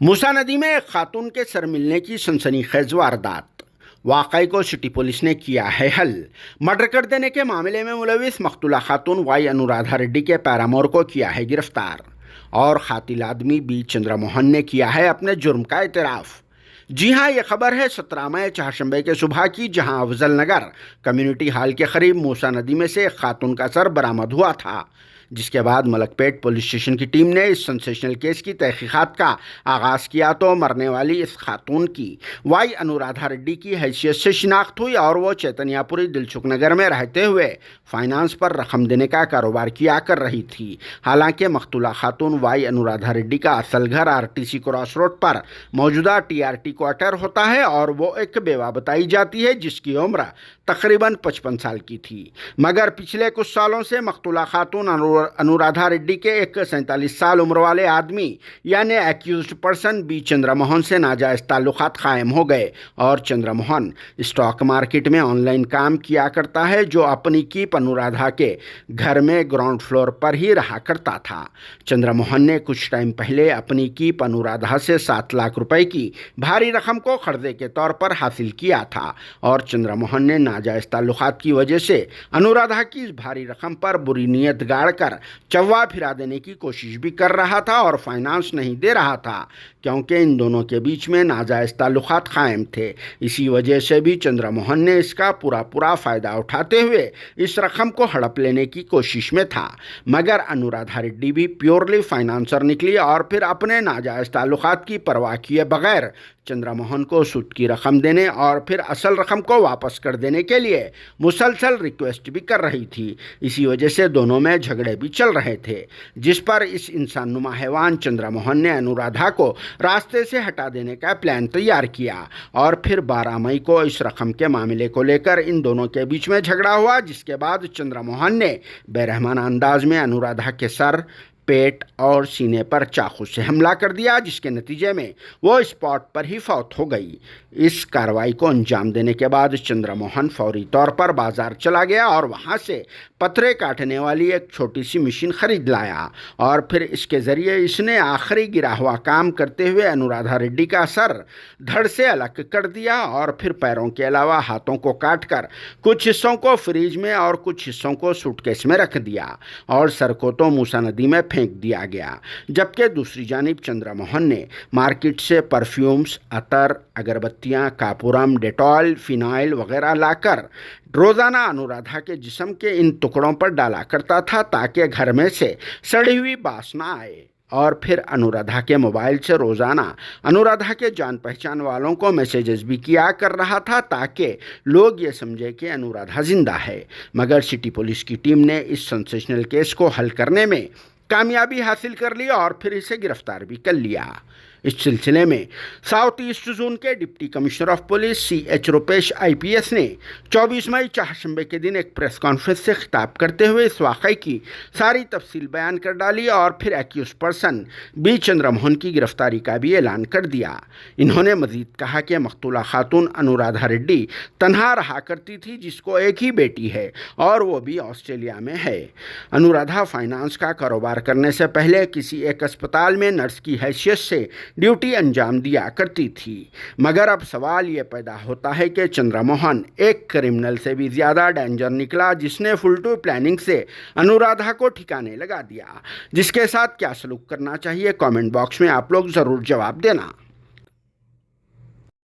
मूसा नदी में एक खातून के सर मिलने की सनसनीखेज वारदात। वाकई को सिटी पुलिस ने किया है हल। मर्डर कर देने के मामले में मुलविस मकतूला खातून वाई अनुराधा रेड्डी के पैरामोर को किया है गिरफ्तार और कातिल आदमी बी चंद्रमोहन ने किया है अपने जुर्म का एतराफ़। जी हां, ये खबर है 17 मई चारशंबे के सुबह की, जहां अफजल नगर कम्युनिटी हॉल के करीब मूसा नदी में से एक खातून का सर बरामद हुआ था, जिसके बाद मलकपेट पुलिस स्टेशन की टीम ने इस सेंसेशनल केस की तहकीकात का आगाज़ किया तो मरने वाली इस खातून की वाई अनुराधा रेड्डी की हैसियत से शिनाख्त हुई और वो चैतन्यापुरी दिलसुख नगर में रहते हुए फाइनेंस पर रकम देने का कारोबार किया कर रही थी। हालांकि मकतूला खातून वाई अनुराधा रेड्डी का असल घर आरटीसी क्रॉस रोड पर मौजूदा टीआरटी क्वार्टर होता है और वो एक बेवा बताई जाती है जिसकी उम्र तकरीबन 55 साल की थी। मगर पिछले कुछ सालों से मकतूला खातून अनुराधा रेड्डी के एक 47 साल उम्र वाले आदमी यानी एक्यूज्ड पर्सन बी चंद्रमोहन से नाजायज़ ताल्लुकात कायम हो गए और चंद्रमोहन स्टॉक मार्केट में ऑनलाइन काम किया करता है, जो अपनी कीप अनुराधा के घर में ग्राउंड फ्लोर पर ही रहा करता था। चंद्रमोहन ने कुछ टाइम पहले अपनी कीप अनुराधा से 7 लाख रुपए की भारी रकम को खर्दे के तौर पर हासिल किया था और चंद्रमोहन ने नाजायज़ ताल्लुकात की वजह से अनुराधा की इस भारी रकम पर बुरी नीयत गाड़ कर चव्वा फिरा देने की कोशिश भी कर रहा था और फाइनेंस नहीं दे रहा था, क्योंकि इन दोनों के बीच में नाजायज़ ताल्लुकात कायम थे। इसी वजह से भी चंद्रमोहन ने इसका पूरा फ़ायदा उठाते हुए इस रकम को हड़प लेने की कोशिश में था। मगर अनुराधा रेड्डी भी प्योरली फाइनेंसर निकली और फिर अपने नाजायज़ ताल्लुकात की परवाह किए बगैर चंद्रमोहन को सूद की रकम देने और फिर असल रकम को वापस कर देने के लिए मुसलसल रिक्वेस्ट भी कर रही थी। इसी वजह से दोनों में झगड़े भी चल रहे थे, जिस पर इस इंसानुमा हैवान चंद्रमोहन ने अनुराधा को रास्ते से हटा देने का प्लान तैयार किया और फिर 12 मई को इस रकम के मामले को लेकर इन दोनों के बीच में झगड़ा हुआ, जिसके बाद चंद्रमोहन ने बेरहमाना अंदाज में अनुराधा के सर, पेट और सीने पर चाकू से हमला कर दिया, जिसके नतीजे में वो स्पॉट पर ही फौत हो गई। इस कार्रवाई को अंजाम देने के बाद चंद्रमोहन फौरी तौर पर बाजार चला गया और वहां से पत्थरे काटने वाली एक छोटी सी मशीन खरीद लाया और फिर इसके ज़रिए इसने आखिरी गिरा हुआ काम करते हुए अनुराधा रेड्डी का सर धड़ से अलग कर दिया और फिर पैरों के अलावा हाथों को काटकर कुछ हिस्सों को फ्रिज में और कुछ हिस्सों को सूटकेस में रख दिया और सर को तो मूसा नदी में फेंक दिया गया। जबकि दूसरी जानिब चंद्रमोहन ने मार्केट से परफ्यूम्स, अतर, अगरबत्तियां, कापूरम, डेटॉल, फिनाइल वगैरह लाकर रोज़ाना अनुराधा के जिस्म के इन टुकड़ों पर डाला करता था ताकि घर में से सड़ी हुई बास ना आए और फिर अनुराधा के मोबाइल से रोज़ाना अनुराधा के जान पहचान वालों को मैसेजेस भी किया कर रहा था ताकि लोग ये समझे कि अनुराधा जिंदा है। मगर सिटी पुलिस की टीम ने इस सेंसेशनल केस को हल करने में कामयाबी हासिल कर ली और फिर इसे गिरफ्तार भी कर लिया। इस सिलसिले में साउथ ईस्ट जोन के deputy commissioner of police CH Rupesh IPS ने 24 मई चारशंबे के दिन एक प्रेस कॉन्फ्रेंस से खिताब करते हुए इस वाक़े की सारी तफसील बयान कर डाली और फिर एक्यूज पर्सन बी चंद्रमोहन की गिरफ्तारी का भी ऐलान कर दिया। इन्होंने मजीद कहा कि मकतूला खातून अनुराधा रेड्डी तनहा रहा करती थी, जिसको एक ही बेटी है और वो भी ऑस्ट्रेलिया में है। अनुराधा फाइनेंस का कारोबार करने से पहले किसी एक अस्पताल में नर्स की हैसियत से ड्यूटी अंजाम दिया करती थी। मगर अब सवाल ये पैदा होता है कि चंद्रमोहन एक क्रिमिनल से भी ज़्यादा डेंजर निकला, जिसने फुल टू प्लानिंग से अनुराधा को ठिकाने लगा दिया। जिसके साथ क्या सलूक करना चाहिए, कमेंट बॉक्स में आप लोग ज़रूर जवाब देना।